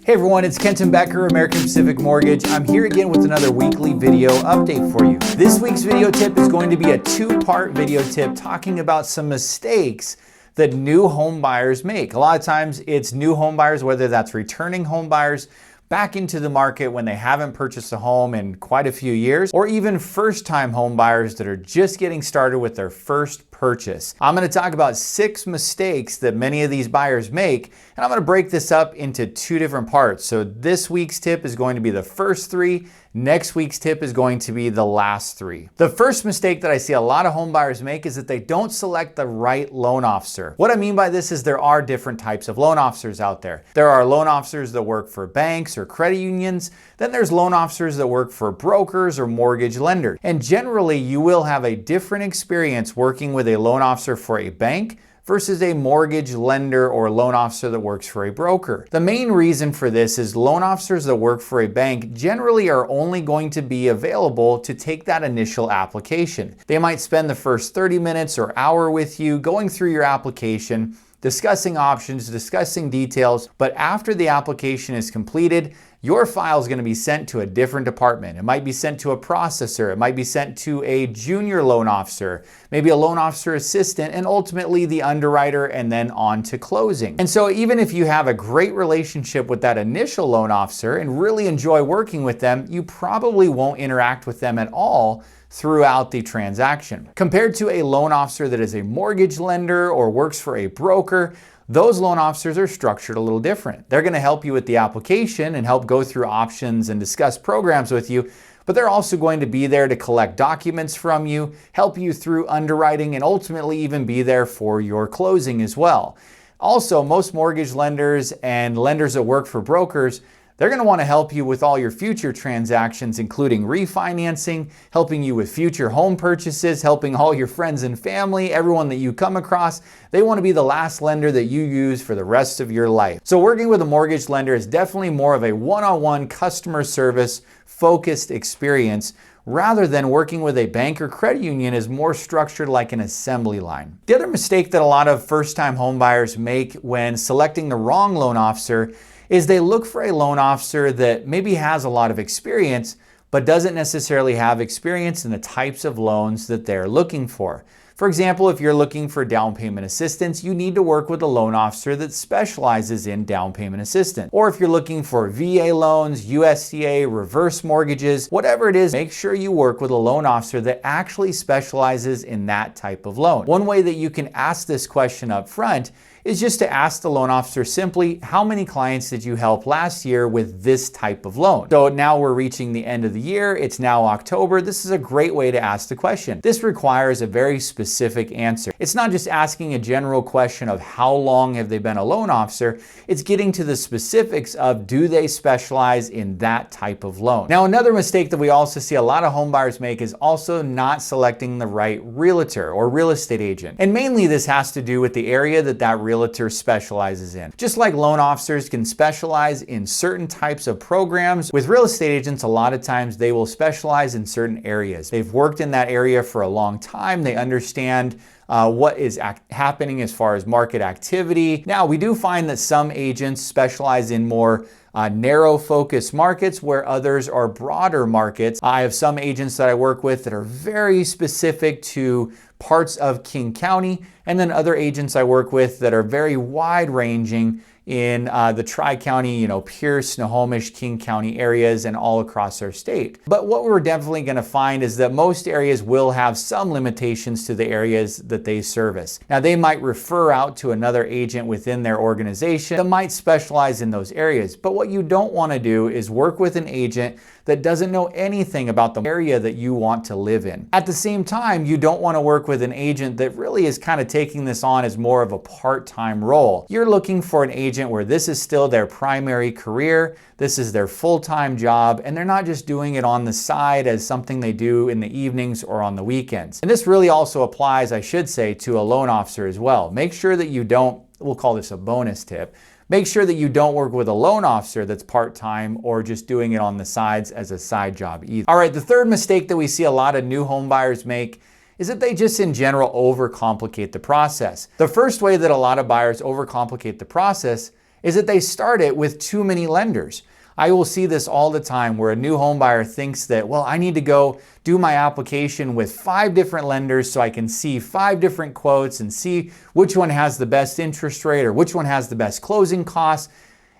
Hey everyone, it's Kenton Becker, American Pacific Mortgage. I'm here again with another weekly video update for you. This week's video tip is going to be a two-part video tip talking about some mistakes that new home buyers make. A lot of times it's new home buyers, whether that's returning home buyers back into the market when they haven't purchased a home in quite a few years, or even first-time home buyers that are just getting started with their first purchase. I'm going to talk about 6 mistakes that many of these buyers make, and I'm going to break this up into 2 different parts. So this week's tip is going to be the first 3. Next week's tip is going to be the last 3. The first mistake that I see a lot of home buyers make is that they don't select the right loan officer. What I mean by this is there are different types of loan officers out there. There are loan officers that work for banks or credit unions. Then there's loan officers that work for brokers or mortgage lenders. And generally, you will have a different experience working with a loan officer for a bank versus a mortgage lender or loan officer that works for a broker. The main reason for this is loan officers that work for a bank generally are only going to be available to take that initial application. They might spend the first 30 minutes or hour with you going through your application, discussing options, discussing details, but after the application is completed, your file is going to be sent to a different department. It might be sent to a processor. It might be sent to a junior loan officer, maybe a loan officer assistant, and ultimately the underwriter, and then on to closing. And so even if you have a great relationship with that initial loan officer and really enjoy working with them, you probably won't interact with them at all throughout the transaction. Compared to a loan officer that is a mortgage lender or works for a broker, those loan officers are structured a little different. They're going to help you with the application and help go through options and discuss programs with you, but they're also going to be there to collect documents from you, help you through underwriting, and ultimately even be there for your closing as well. Also, most mortgage lenders and lenders that work for brokers, they're going to want to help you with all your future transactions, including refinancing, helping you with future home purchases, helping all your friends and family, everyone that you come across. They want to be the last lender that you use for the rest of your life. So working with a mortgage lender is definitely more of a one-on-one customer service focused experience, rather than working with a bank or credit union is more structured like an assembly line. The other mistake that a lot of first-time home buyers make when selecting the wrong loan officer is they look for a loan officer that maybe has a lot of experience, but doesn't necessarily have experience in the types of loans that they're looking for. For example, if you're looking for down payment assistance, you need to work with a loan officer that specializes in down payment assistance. Or if you're looking for VA loans, USDA, reverse mortgages, whatever it is, make sure you work with a loan officer that actually specializes in that type of loan. One way that you can ask this question up front is just to ask the loan officer simply, how many clients did you help last year with this type of loan? So now we're reaching the end of the year. It's now October. This is a great way to ask the question. This requires a very specific answer. It's not just asking a general question of how long have they been a loan officer. It's getting to the specifics of, do they specialize in that type of loan? Now, another mistake that we also see a lot of home buyers make is also not selecting the right realtor or real estate agent. And mainly this has to do with the area that realtor specializes in. Just like loan officers can specialize in certain types of programs, with real estate agents, a lot of times they will specialize in certain areas. They've worked in that area for a long time. They understand what is happening as far as market activity. Now, we do find that some agents specialize in more narrow focus markets where others are broader markets. I have some agents that I work with that are very specific to parts of King County, and then other agents I work with that are very wide ranging in the Tri-County, Pierce, Snohomish, King County areas and all across our state. But what we're definitely going to find is that most areas will have some limitations to the areas that they service. Now, they might refer out to another agent within their organization that might specialize in those areas. But what you don't want to do is work with an agent that doesn't know anything about the area that you want to live in. At the same time, you don't want to work with an agent that really is kind of taking this on as more of a part-time role. You're looking for an agent where this is still their primary career, this is their full-time job, and they're not just doing it on the side as something they do in the evenings or on the weekends. And this really also applies, I should say, to a loan officer as well. Make sure that you don't, we'll call this a bonus tip, make sure that you don't work with a loan officer that's part-time or just doing it on the sides as a side job either. All right, the third mistake that we see a lot of new home buyers make is that they just in general overcomplicate the process. The first way that a lot of buyers overcomplicate the process is that they start it with too many lenders. I will see this all the time where a new home buyer thinks that, well, I need to go do my application with 5 different lenders so I can see 5 different quotes and see which one has the best interest rate or which one has the best closing costs.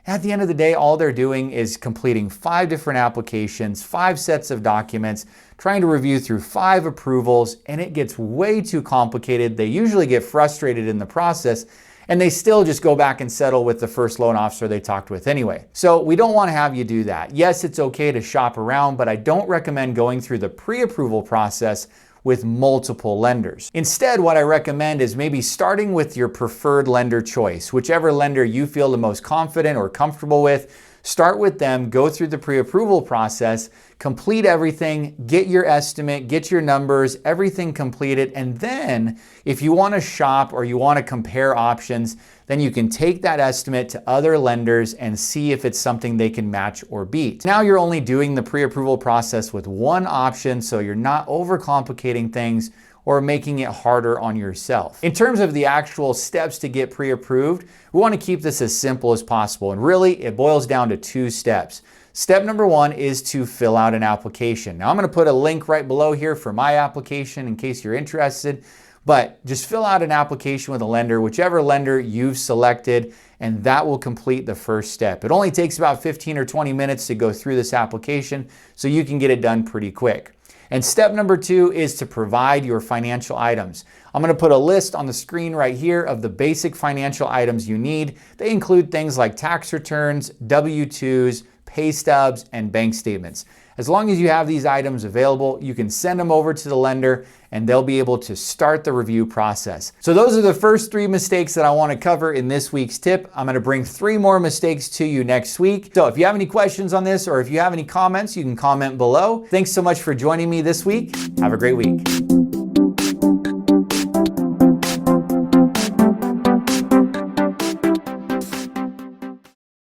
At the end of the day, all they're doing is completing 5 different applications, 5 sets of documents, trying to review through 5 approvals, and it gets way too complicated. They usually get frustrated in the process, and they still just go back and settle with the first loan officer they talked with anyway. So we don't want to have you do that. Yes, it's okay to shop around, but I don't recommend going through the pre-approval process with multiple lenders. Instead, what I recommend is maybe starting with your preferred lender choice, whichever lender you feel the most confident or comfortable with. Start with them, go through the pre-approval process, complete everything, get your estimate, get your numbers, everything completed, and then if you want to shop or you want to compare options, then you can take that estimate to other lenders and see if it's something they can match or beat. Now you're only doing the pre-approval process with one option, so you're not overcomplicating things or making it harder on yourself. In terms of the actual steps to get pre-approved, we want to keep this as simple as possible. And really, it boils down to 2 steps. Step number 1 is to fill out an application. Now I'm going to put a link right below here for my application in case you're interested, but just fill out an application with a lender, whichever lender you've selected, and that will complete the first step. It only takes about 15 or 20 minutes to go through this application, so you can get it done pretty quick. And step number 2 is to provide your financial items. I'm going to put a list on the screen right here of the basic financial items you need. They include things like tax returns, W-2s, pay stubs, and bank statements. As long as you have these items available, you can send them over to the lender and they'll be able to start the review process. So those are the first 3 mistakes that I want to cover in this week's tip. I'm going to bring 3 more mistakes to you next week. So if you have any questions on this or if you have any comments, you can comment below. Thanks so much for joining me this week. Have a great week.